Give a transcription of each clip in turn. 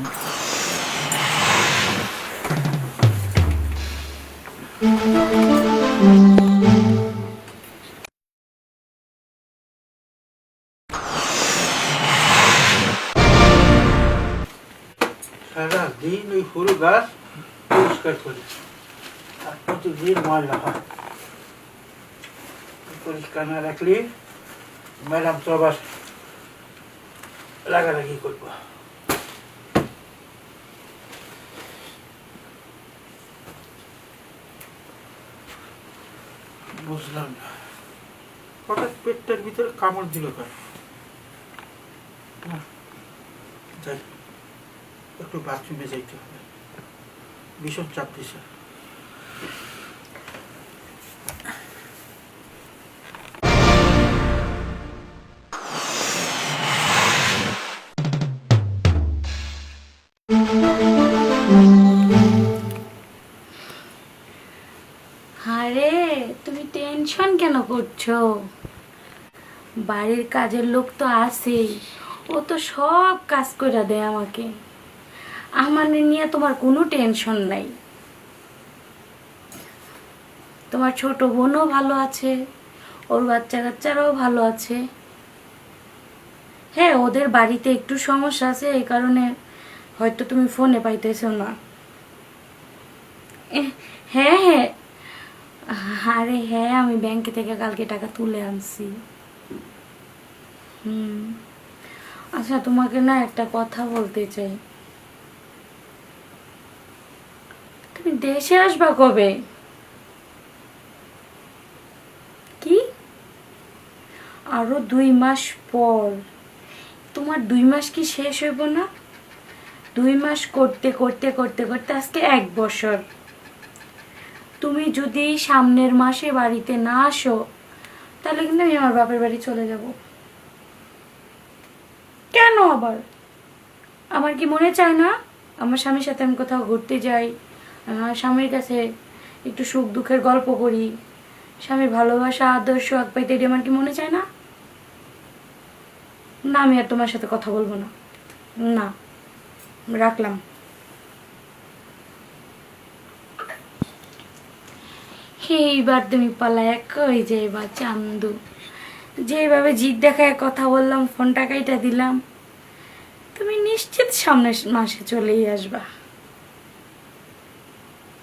আসছে। সারাদিন ওই ফুল গাছ পরিষ্কার করি, আর প্রতিদিন ময়লা হয়। পরিষ্কার না রাখলে ম্যাডাম তো আবার রাগারাগি করবো। বুঝলাম না, হঠাৎ পেটটার ভিতরে কামড় দিল কেন? যাই, একটু বাথরুমে যাইতে হবে, ভীষণ চাপ দিছে। আরে তুমি টেনশন কেন করছো? বাড়ির কাজের লোক তো আছেই, ও তো সব কাজ করে দেয় আমাকে। আমার নিয়ে তোমার কোনো টেনশন নাই। তোমার ছোট বোনও ভালো আছে, ওর বাচ্চা কাচ্চারাও ভালো আছে। হ্যাঁ, ওদের বাড়িতে একটু সমস্যা আছে, এই কারণে হয়তো তুমি ফোনে পাইতেছো না। হ্যাঁ হ্যাঁ, আরে হ্যাঁ, আমি ব্যাংকে থেকে কালকে টাকা তুলে আনছি। আচ্ছা, তোমাকে না একটা কথা বলতে চাই। তুমি দেশে আসবা কবে? কি, আরো 2 মাস পর? তোমার 2 মাস কি শেষ হইব না? 2 মাস করতে করতে করতে করতে আজকে 1 বছর। তুমি যদি সামনের মাসে বাড়িতে না আসো, তাহলে কিন্তু আমি আমার বাপের বাড়ি চলে যাব। কেন আবার? আমার কি মনে চায় না আমার স্বামীর সাথে আমি কোথাও ঘুরতে যাই, আমার স্বামীর কাছে একটু সুখ দুঃখের গল্প করি, স্বামীর ভালোবাসা আদর্শ এক পাইতে, এটি আমার কি মনে চায় না? না, আমি আর তোমার সাথে কথা বলবো না। না, রাখলাম। এইবার তুমি পালায় কই যাইবা চান্দু? যেভাবে জিদ দেখায় কথা বললাম, ফোনটা কাইটা দিলাম, তুমি নিশ্চিত সামনের মাসে চলেই আসবা।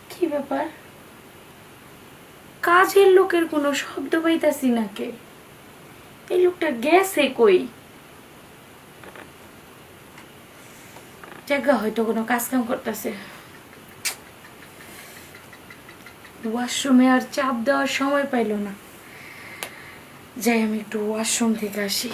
কি ব্যাপার? কাজের লোকের কোনো শব্দ পাইতাছি না কে? এই লোকটা গেছে কই? জায়গা হয়তো কোনো কাজ কাম করতেছে। ওয়াশরুমে আর চাপ দেওয়ার সময় পাইল না। যাই, আমি একটু ওয়াশরুম থেকে আসি।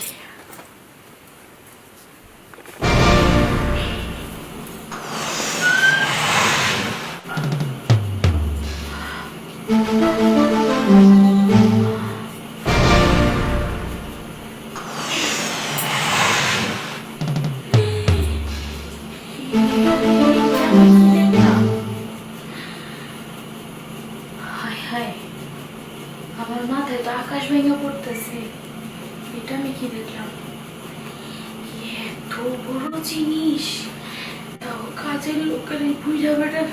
আমার মাথায় তো আকাশ ভেঙে পড়তেছে। এটা আমি কি দেখলাম? এত বড় জিনিস, তাও কাজের লোকের এই বুঝা বেটা।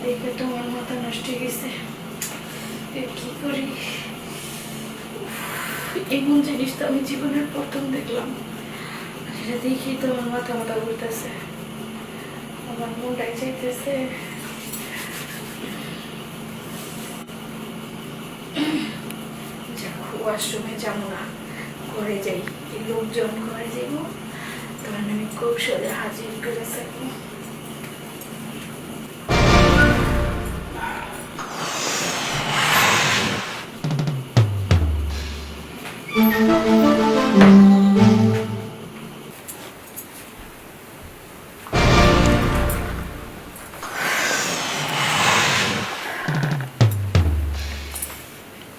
দেখে তো আমার মাথা নষ্ট হয়ে গেছে। কি করি? এমন জিনিস তো আমি জীবনের প্রথম দেখলাম। এটা দেখি তো আমার মাথা মাথা ঘুরতেছে, আমার মনটাই চাইতেছে ওয়াশরুমে যাবো না, ঘরে যাই। এই লোকজন ঘরে যাইব, তখন আমি কৌশলে হাজির করে থাকবো।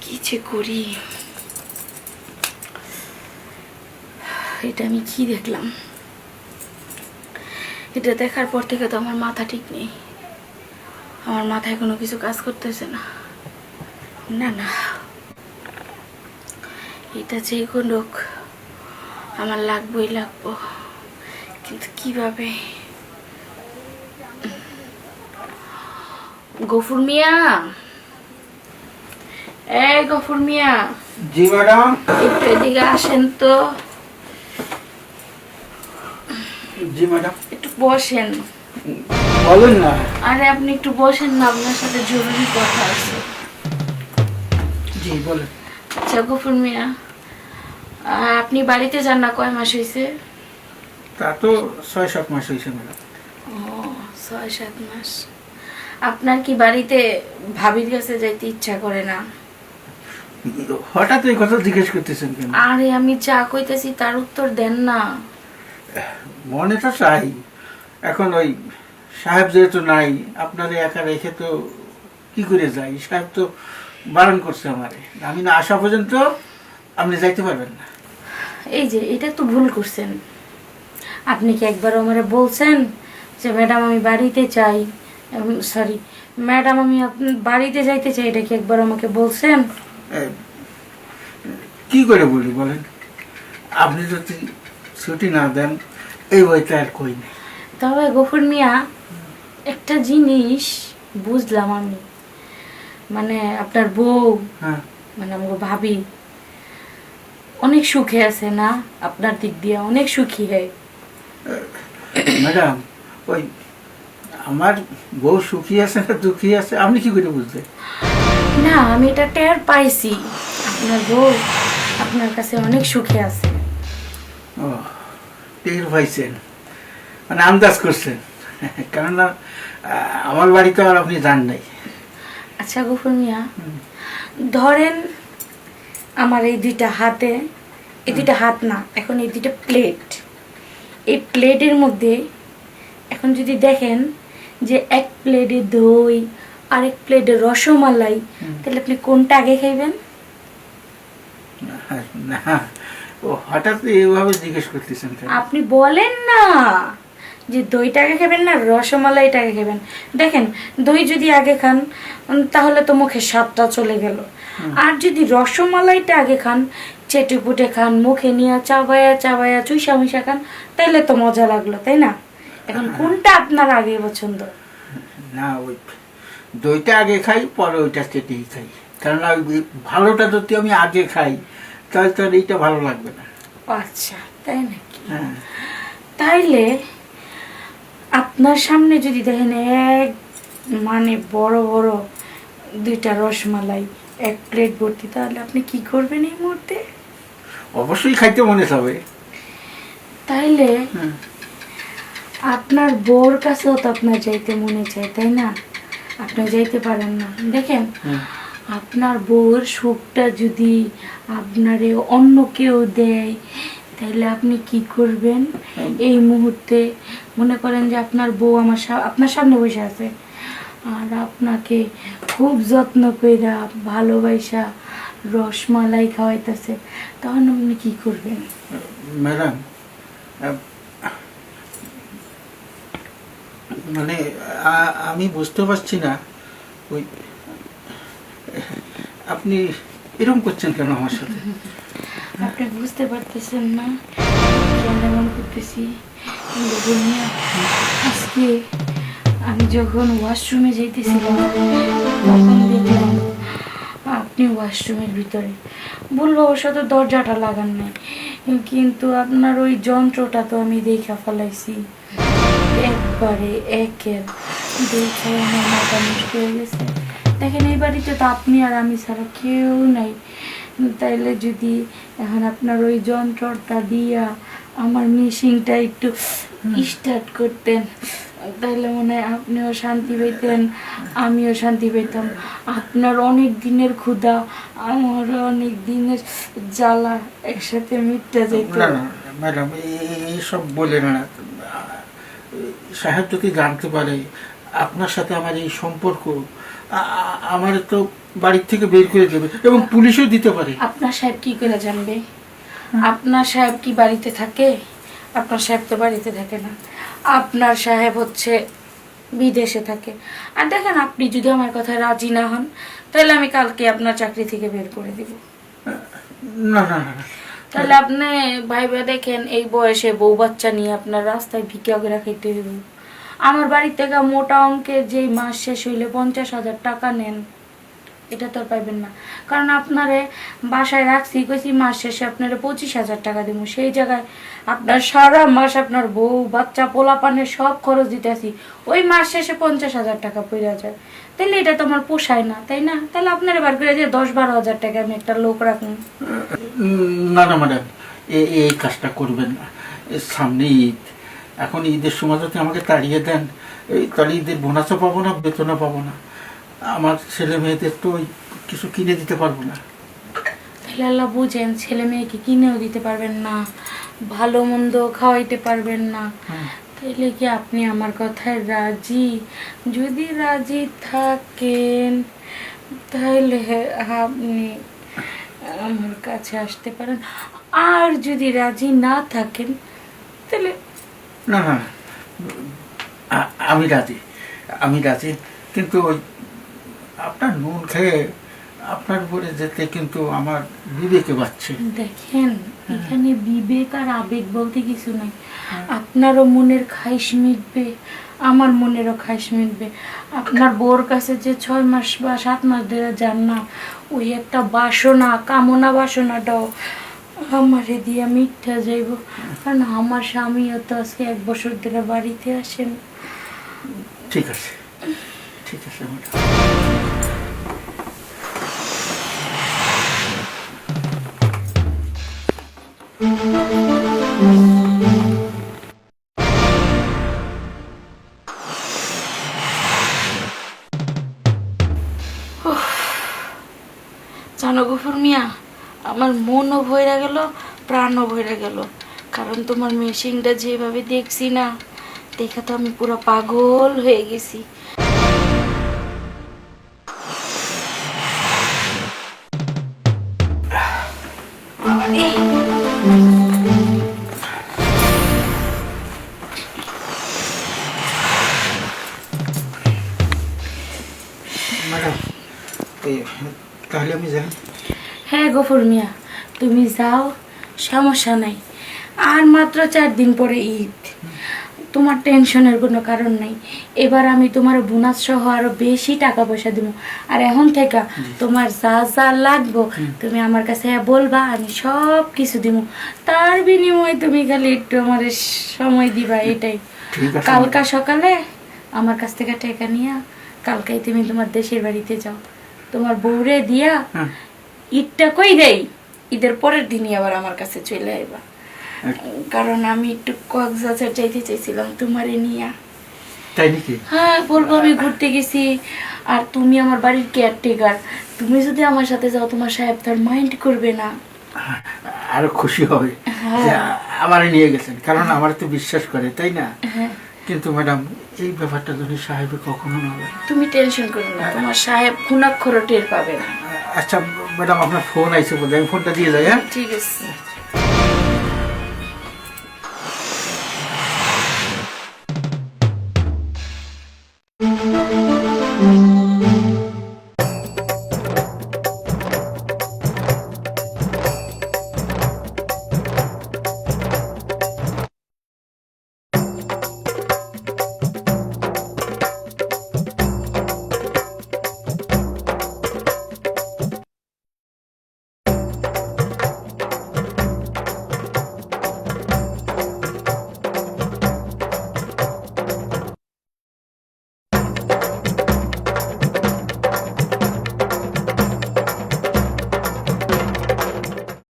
কি যে করি? এটা আমি কি দেখলাম? এটা দেখার পর থেকে তো আমার মাথা ঠিক নেই। আমার মাথায় কোনো কিছু কাজ করতেছে না। না না, এটা যে কোনো আমার লাগবোই লাগবো। কিন্তু কিভাবে? গফুর মিয়া, এই গফুর মিয়া, জি ম্যাডাম। একটু এদিকে আসেন তো। জি ম্যাডাম, একটু বসেন। বলেন না। আরে আপনি একটু বসেন না, আপনার সাথে জরুরি কথা আছে। জি বলেন। আচ্ছা গফুর মিয়া, আপনি বাড়িতে যান না কয় মাস হয়েছে? তা তো 6-7 মাস হয়েছে ম্যাডাম। ও, 6-7 মাস। আপনার কি বাড়িতে ভাবির কাছে যাইতে ইচ্ছা করে না? হঠাৎ এই কথা জিজ্ঞেস করতেছেন কেন? আরে আমি যা কইতেছি তার উত্তর দেন না। মনে তো চাই, এখন ওই সাহেব যেহেতু নাই, আপনারে একা রেখে তো কি করে যাই? সাহেব তো বারণ করছে আমারে, আমি না আসা পর্যন্ত আপনি যাইতে পারবেন না। এই যে এটা তো ভুল করছেন। আপনি কি একবার আমারে বলছেন যে ম্যাডাম আমি বাড়িতে চাই, সরি ম্যাডাম আমি আপনার বাড়িতে যাইতে চাই, এটা কি একবার আমাকে বলছেন? এ, কি করে বলি বলেন? আপনি যদি ছুটি না দেন এই বইটা আর কই নেই। তবে গফুর মিয়া, একটা জিনিস বুঝলাম আমি, মানে আপনার বউ, হ্যাঁ, মানে আমার ভাবি অনেক সুখে আছে না? আপনার দিক দিয়ে অনেক সুখী হয়। ম্যাডাম, ওই আমার বউ সুখী আছে না দুঃখী আছে আপনি কি করে বুঝলেন? না আমি এটা টের পাইছি, আপনার বউ আপনার কাছে অনেক সুখে আছে। ও, টের পাইছেন মানে আন্দাজ করছেন, কেননা আমার বাড়িতে আর আপনি যান নাই। আচ্ছা গফুর মিয়া, ধরেন আমার এই দুইটা হাতে, এই দুইটা হাত না, এখন এই দুইটা প্লেট, এই প্লেটের মধ্যে এখন যদি দেখেন যে এক প্লেটে দই আর এক প্লেটে রসমালাই, তাহলে আপনি কোনটা আগে খাইবেন? না, ও হঠাৎ এইভাবে জিজ্ঞেস করতেছেন কেন? আপনি বলেন না যে দইটাকে খাবেন না রসমালাইটাকে খাবেন। দেখেন দই যদি আগে খান তাহলে তো মুখে স্বাদটা চলে গেল, আর যদি রসমালাইটা আগে খান, চেটে পুটে খান, মুখে নিয়ে চাবায়া চাবায়া চুইসা মুইসা খান, তাইলে তো মজা লাগলো, তাই না? এখন কোনটা আপনার আগে পছন্দ? না, ওই দইটা আগে খাই, পরে ওইটা চেটেই খাই, কেননা ওই ভালোটা যদি আমি আগে খাই তাহলে তো আর এইটা ভালো লাগবে না। আচ্ছা তাই নাকি? হ্যাঁ, তাইলে আপনার সামনে যদি দেখেন এক মানে বড় বড় দুইটা রসমালাই এক প্লেট ভর্তি, তাহলে আপনি কি করবেন এই মুহূর্তে? অবশ্যই খাইতে মনে হবে। তাইলে হ্যাঁ, আপনার বউর কাছেও তো আপনার যাইতে মনে চায়, তাই না? আপনি যাইতে পারেন না। দেখেন হ্যাঁ। আপনার বউর সুখটা যদি আপনারে অন্য কেউ দেয়, তাহলে আপনি কি করবেন এই মুহূর্তে? মনে করেন যে আপনার বউ আপনার সামনে বসে আছে আর আপনাকে খুব যত্ন কইরা ভালোবাসা রসমালাই খাওয়াইতেছে, তখন আপনি কি করবেন? ম্যাডাম, মানে আমি বুঝতে পারছি না, ওই আপনি এরকম করছেন কেন আমার সাথে? আপনি বুঝতে পারতেছেন না কেন এমন করতেছি? দুনিয়া, আজকে আমি যখন ওয়াশরুমে যাইতেছিলাম তখন দেখলাম আপনি ওয়াশরুমের ভিতরে। বলবো অবশ্য তো দরজাটা লাগান নাই, কিন্তু আপনার ওই যন্ত্রটা তো আমি দেখা ফেলাইছি একবারে একের। দেখে আমার মাথা নষ্ট হয়ে গেছে। দেখেন এই বাড়িতে তো আপনি আর আমি ছাড়া কেউ নাই, তাইলে যদি এখন আপনার ওই যন্ত্রটা দিয়া আমার মেশিনটা একটু স্টার্ট করতেন, তাহলে মনে হয় আপনিও শান্তি পেতেন, আমিও শান্তি পেতাম। আপনার অনেক দিনের ক্ষুধা, আমারও অনেক দিনের জ্বালা একসাথে মিটটা যেত। না না ম্যাডাম, এইসব বলেন না। সাহেব যদি জানতে পারে আপনার সাথে আমার এই সম্পর্ক, আমার তো বাড়ির থেকে বের করে দেবে এবং পুলিশও দিতে পারে। আপনার সাহেব কি করে জানবে? আপনার সাহেব কি বাড়িতে থাকে? আপনার সাহেব তো বাড়িতে থাকে না, আপনার সাহেব হচ্ছে বিদেশে থাকে। আর দেখেন আপনি যদি আমার কথা রাজি না হন, তাহলে আমি কালকে আপনার চাকরি থেকে বের করে দিব। না না না, তাহলে আপনি ভাইবা দেখেন এই বয়সে বউ বাচ্চা নিয়ে আপনার রাস্তায় ভিক্ষা করে খাইতে হইব। আমার বাড়ি থেকে মোটা অঙ্কের যেই মাস শেষ হইলে 50,000 টাকা নেন, এটা তো আর পাইবেন না। কারণ আপনারে বাসায় রাখছি, কইছি মাস শেষে আপনারে 25,000 টাকা দিব, সেই জায়গায় আপনার সারা মাস আপনার বউ বাচ্চা পোলা পানের সব খরচ দিতেছি, ওই মাস শেষে 50,000 টাকা পড়ে যায়। তাহলে এটা তো আমার পোষায় না, তাই না? তাহলে আপনারা বার করে যে 10-12 হাজার টাকা আমি একটা লোক রাখুন। না না ম্যাডাম, এই কাজটা করবেন না। সামনে ঈদ, এখন ঈদের সময় যদি আমাকে তাড়িয়ে দেন, তাহলে ঈদের বোনাসও পাবো না, বেতনও পাবো না। আমার ছেলে মেয়েদের তো ওই কিছু কিনে দিতে পারবো না। তাহলে আল্লাহ বুঝেন, ছেলে মেয়েকে কিনেও দিতে পারবেন না, ভালো মন্দ খাওয়াইতে পারবেন না, তাইলে কি আপনি আমার কথায় রাজি? যদি রাজি থাকেন তাহলে আপনি আমার কাছে আসতে পারেন, আর যদি রাজি না থাকেন তাহলে না না, আমি রাজি, আমি রাজি, কিন্তু ওই আপনার নুন খেয়ে আপনার উপরে যেতে কিন্তু আমার বিবেকে বাচ্ছে। দেখেন, এখানে বিবেক আর আবেগ বলতে কিছু নাই। আপনারও মনের খাইশ মিটবে, আমার মনেরও খাইশ মিটবে। আপনার বউর কাছে যে 6 মাস বা 7 মাস ধরে যান না, ওই একটা বাসনা, কামনা বাসনাটাও আমারে দিয়া মিথ্যা যাইব। কারণ আমার স্বামীও তো আজকে 1 বছর ধরে বাড়িতে আসেন। ঠিক আছে, ঠিক আছে ম্যাডাম। জানো গফুর মিয়া, আমার মনও ভরে গেল, প্রাণও ভরে গেল। কারণ তোমার মেশিনটা যেভাবে দেখছি না, দেখে তো আমি পুরো পাগল হয়ে গেছি। ম্যাডাম, এই তাহলে আমি যাই। হ্যাঁ গফুর মিয়া, তুমি যাও, সমস্যা নাই। আর মাত্র 4 দিন পরে ঈদ, তোমার টেনশনের কোনো কারণ নাই। এবার আমি তোমার বোনাস সহ আরো বেশি টাকা পয়সা দিব। আর এখন থেকে তোমার যা যা লাগবো তুমি আমার কাছে বলবা, আমি সব কিছু দিব। তার বিনিময়ে তুমি খালি একটু আমার সময় দিবা, এটাই। ঠিক আছে। কালকা সকালে আমার কাছ থেকে টাকা নিয়ে কালকেই তুমি তোমার দেশের বাড়িতে যাও, তোমার বউরে দিয়া ঈদটা কই দেই, ঈদের পরের দিনই আবার আমার কাছে চলে আইবা। কারণ আমি একটু কক্সবাজার যাইতে চাইছিলাম তোমারে নিয়া। তাই নাকি? হ্যাঁ, বলবো আমি ঘুরতে গেছি। আর তুমি আমার বাড়ির কেয়ারটেকার, তুমি যদি আমার সাথে যাও তোমার সাহেব তার মাইন্ড করবে না। আরো খুশি হবে যে আমারে নিয়ে গেছেন, কারণ আমার তো বিশ্বাস করে, তাই না? কিন্তু ম্যাডাম, এই ব্যাপারটা যদি সাহেবে কখনো না হয়। তুমি টেনশন করো না, তোমার সাহেব খুনাক্ষর টের পাবে না। আচ্ছা ম্যাডাম, আপনার ফোন আইছে বলে আমি ফোনটা দিয়ে যাই। হ্যাঁ, ঠিক আছে।